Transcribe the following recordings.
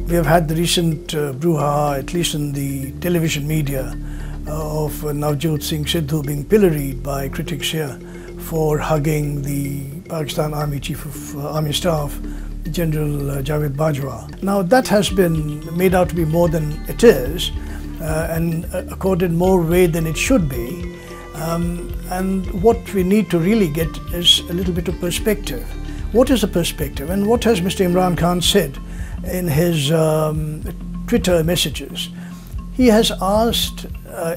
We have had the recent brouhaha, at least in the television media, of Navjot Singh Sidhu being pilloried by critics here for hugging the Pakistan Army Chief of Army Staff, General Javed Bajwa. Now that has been made out to be more than it is and accorded more weight than it should be. And what we need to really get is a little bit of perspective. What is the perspective, and what has Mr. Imran Khan said in his Twitter messages? He has asked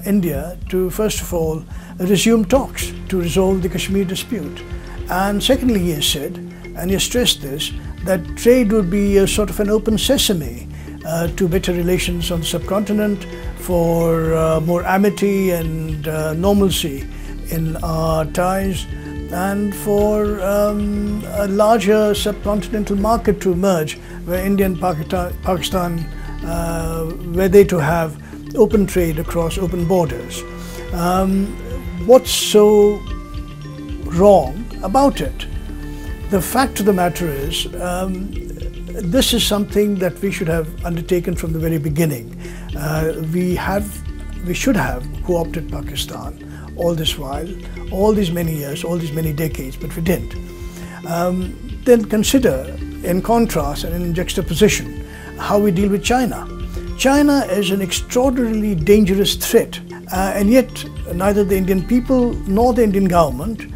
India to, first of all, resume talks to resolve the Kashmir dispute. And secondly, he has said, and he has stressed this, that trade would be a sort of an open sesame to better relations on the subcontinent, for more amity and normalcy in our ties, and for a larger subcontinental market to emerge where India and Pakistan were they to have open trade across open borders. What's so wrong about it? The fact of the matter is, this is something that we should have undertaken from the very beginning. We should have co-opted Pakistan all this while, all these many years, all these many decades, but we didn't. Then consider, in contrast and in juxtaposition, how we deal with China. China is an extraordinarily dangerous threat, and yet neither the Indian people nor the Indian government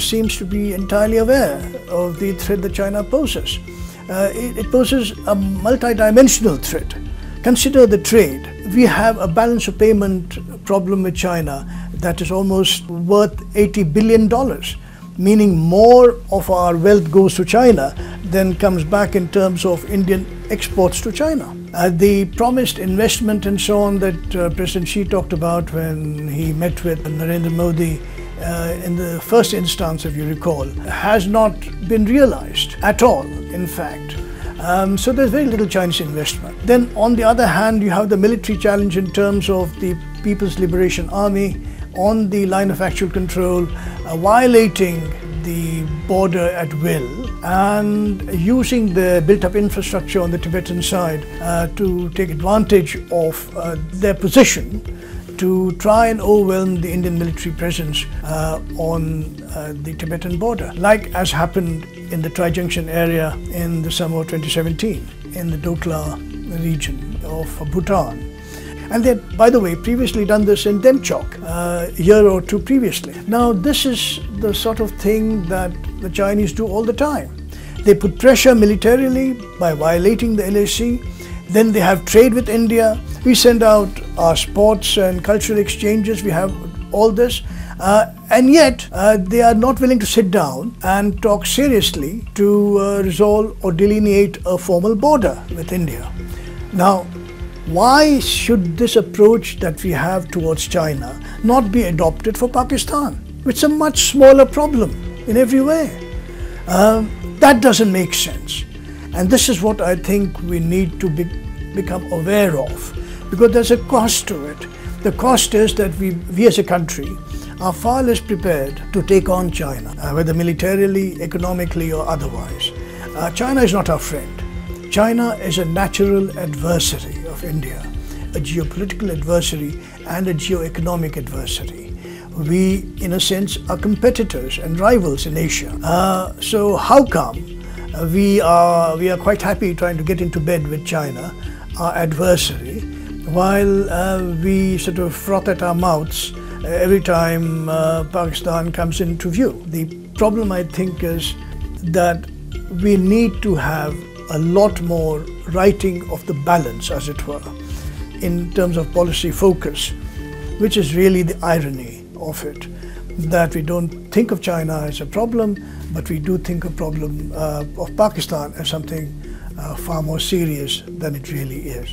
seems to be entirely aware of the threat that China poses. It poses a multi-dimensional threat. Consider the trade. We have a balance of payment problem with China that is almost worth $80 billion, meaning more of our wealth goes to China than comes back in terms of Indian exports to China. The promised investment and so on that President Xi talked about when he met with Narendra Modi in the first instance, if you recall, has not been realized at all, in fact. So there's very little Chinese investment. Then on the other hand, you have the military challenge in terms of the People's Liberation Army on the line of actual control, violating the border at will and using the built-up infrastructure on the Tibetan side to take advantage of their position to try and overwhelm the Indian military presence on the Tibetan border, like as happened in the Tri-Junction area in the summer of 2017 in the Dokla region of Bhutan. And they had, by the way, previously done this in Demchok a year or two previously. Now this is the sort of thing that the Chinese do all the time. They put pressure militarily by violating the LAC. Then they have trade with India. We send out our sports and cultural exchanges. We have all this. And yet they are not willing to sit down and talk seriously to resolve or delineate a formal border with India. Now, why should this approach that we have towards China not be adopted for Pakistan, which is a much smaller problem in every way? That doesn't make sense. And this is what I think we need to become aware of, because there's a cost to it. The cost is that we as a country are far less prepared to take on China, whether militarily, economically or otherwise. China is not our friend. China is a natural adversary of India, a geopolitical adversary and a geo-economic adversary. We, in a sense, are competitors and rivals in Asia. So how come we are quite happy trying to get into bed with China, our adversary, while we sort of froth at our mouths every time Pakistan comes into view? The problem, I think, is that we need to have a lot more writing of the balance, as it were, in terms of policy focus, which is really the irony of it, that we don't think of China as a problem, but we do think of problem of Pakistan as something far more serious than it really is.